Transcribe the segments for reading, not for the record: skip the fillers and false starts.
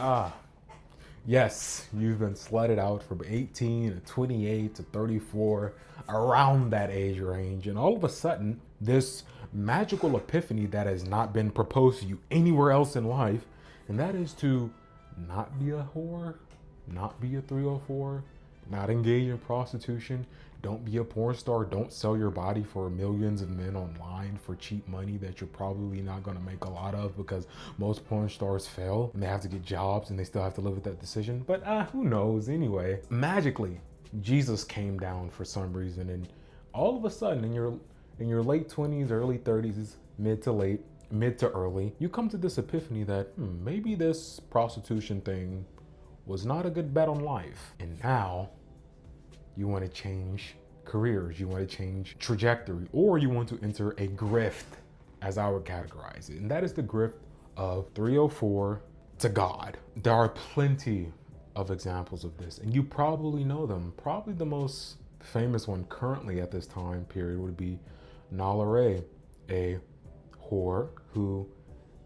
Ah, yes, you've been slutted out from 18 to 28 to 34, around that age range, and all of a sudden, this magical epiphany that has not been proposed to you anywhere else in life, and that is to not be a whore, not be a 304, not engage in prostitution, don't be a porn star, don't sell your body for millions of men online for cheap money that you're probably not going to make a lot of because most porn stars fail and they have to get jobs and they still have to live with that decision. But who knows anyway. Magically, Jesus came down for some reason, and all of a sudden in your late 20s, early 30s, mid to early, you come to this epiphany that maybe this prostitution thing was not a good bet on life. And now you want to change careers, you want to change trajectory, or you want to enter a grift, as I would categorize it. And that is the grift of 304 to God. There are plenty of examples of this, and you probably know them. Probably the most famous one currently at this time period would be Nala Ray, a whore who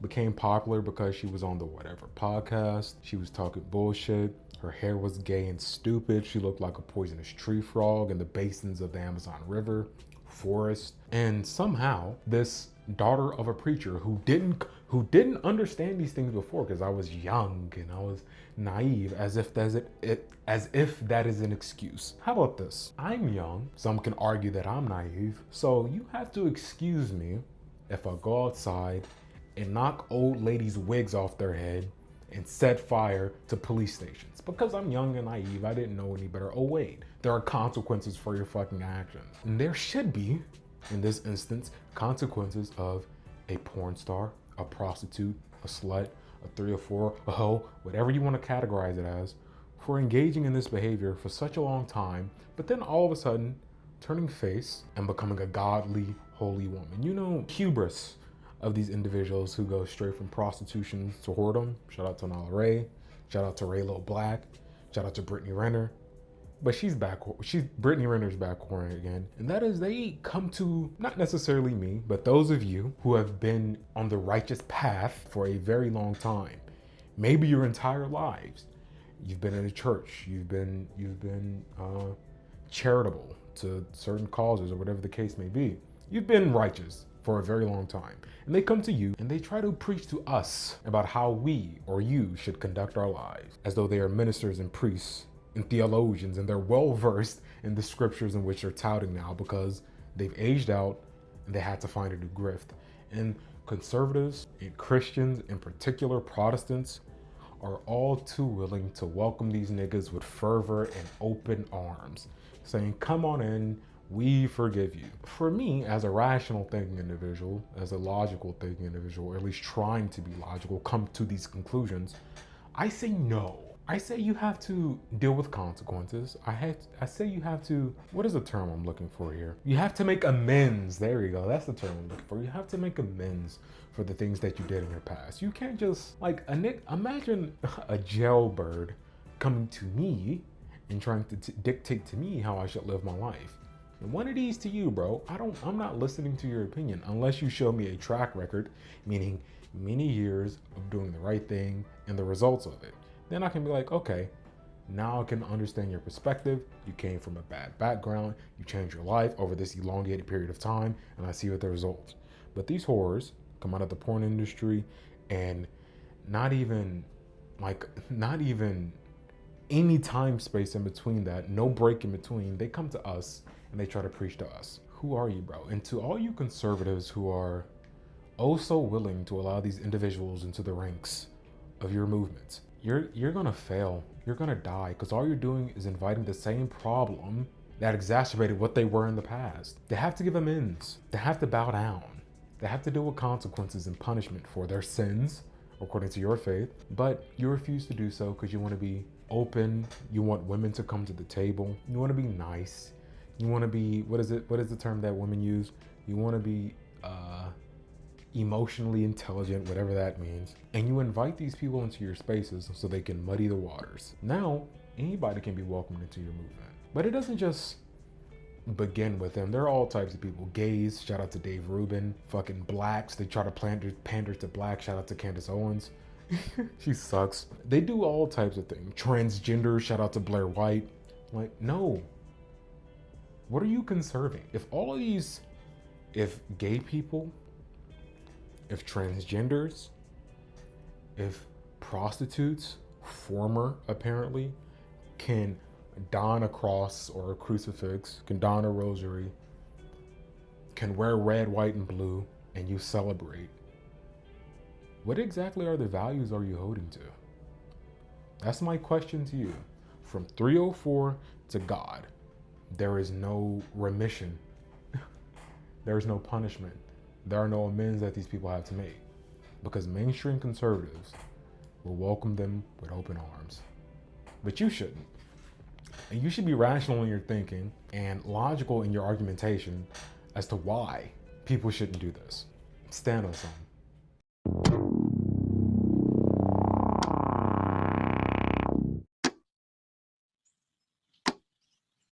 became popular because she was on the whatever podcast. She was talking bullshit. Her hair was gay and stupid. She looked like a poisonous tree frog in the basins of the Amazon River, forest. And somehow, this daughter of a preacher who didn't understand these things before, because I was young and I was naive, as if that is an excuse. How about this? I'm young. Some can argue that I'm naive. So you have to excuse me if I go outside and knock old ladies' wigs off their head and set fire to police stations. Because I'm young and naive, I didn't know any better. Oh wait, there are consequences for your fucking actions. And there should be, in this instance, consequences of a porn star, a prostitute, a slut, a 304, a hoe, whatever you want to categorize it as, for engaging in this behavior for such a long time, but then all of a sudden turning face and becoming a godly, holy woman. You know, hubris of these individuals who go straight from prostitution to whoredom. Shout out to Nala Ray. Shout out to Ray Lil Black. Shout out to Brittany Renner. But Brittany Renner's back whoring again. And that is, they come to, not necessarily me, but those of you who have been on the righteous path for a very long time. Maybe your entire lives. You've been in a church. You've been charitable to certain causes or whatever the case may be. You've been righteous for a very long time. And they come to you and they try to preach to us about how we or you should conduct our lives, as though they are ministers and priests and theologians, and they're well versed in the scriptures in which they're touting now because they've aged out and they had to find a new grift. And conservatives and Christians, in particular Protestants, are all too willing to welcome these niggas with fervor and open arms, saying, come on in, we forgive you. For me, as a rational thinking individual, as a logical thinking individual, or at least trying to be logical, come to these conclusions, I say no. I say you have to deal with consequences. I say you have to, what is the term I'm looking for here? You have to make amends. There you go. That's the term I'm looking for. You have to make amends for the things that you did in your past. You can't just, imagine a jailbird coming to me and trying to dictate to me how I should live my life. And one of these to you, bro, I'm not listening to your opinion unless you show me a track record, meaning many years of doing the right thing and the results of it. Then I can be like, okay, now I can understand your perspective. You came from a bad background. You changed your life over this elongated period of time, and I see what the results. But these whores come out of the porn industry, and not even any time space in between that, no break in between, they come to us and they try to preach to us. Who are you, bro? And to all you conservatives who are oh so willing to allow these individuals into the ranks of your movement, you're gonna fail. You're gonna die, because all you're doing is inviting the same problem that exacerbated what they were in the past. They have to give amends. They have to bow down. They have to deal with consequences and punishment for their sins, according to your faith. But you refuse to do so because you want to be open. You want women to come to the table. You want to be nice. You want to be, what is the term that women use? You want to be emotionally intelligent, whatever that means. And you invite these people into your spaces so they can muddy the waters. Now, anybody can be welcomed into your movement. But it doesn't just begin with them. There are all types of people. Gays, shout out to Dave Rubin. Fucking blacks, they try to pander to black, shout out to Candace Owens. She sucks. They do all types of things. Transgender, shout out to Blair White. Like, no. What are you conserving? If all of these, if gay people, if transgenders, if prostitutes, former apparently, can don a cross or a crucifix, can don a rosary, can wear red, white, and blue, and you celebrate, what exactly are the values are you holding to? That's my question to you. From 304 to God, there is no remission. There is no punishment. There are no amends that these people have to make, because mainstream conservatives will welcome them with open arms. But you shouldn't. And you should be rational in your thinking and logical in your argumentation as to why people shouldn't do this. Stand on something.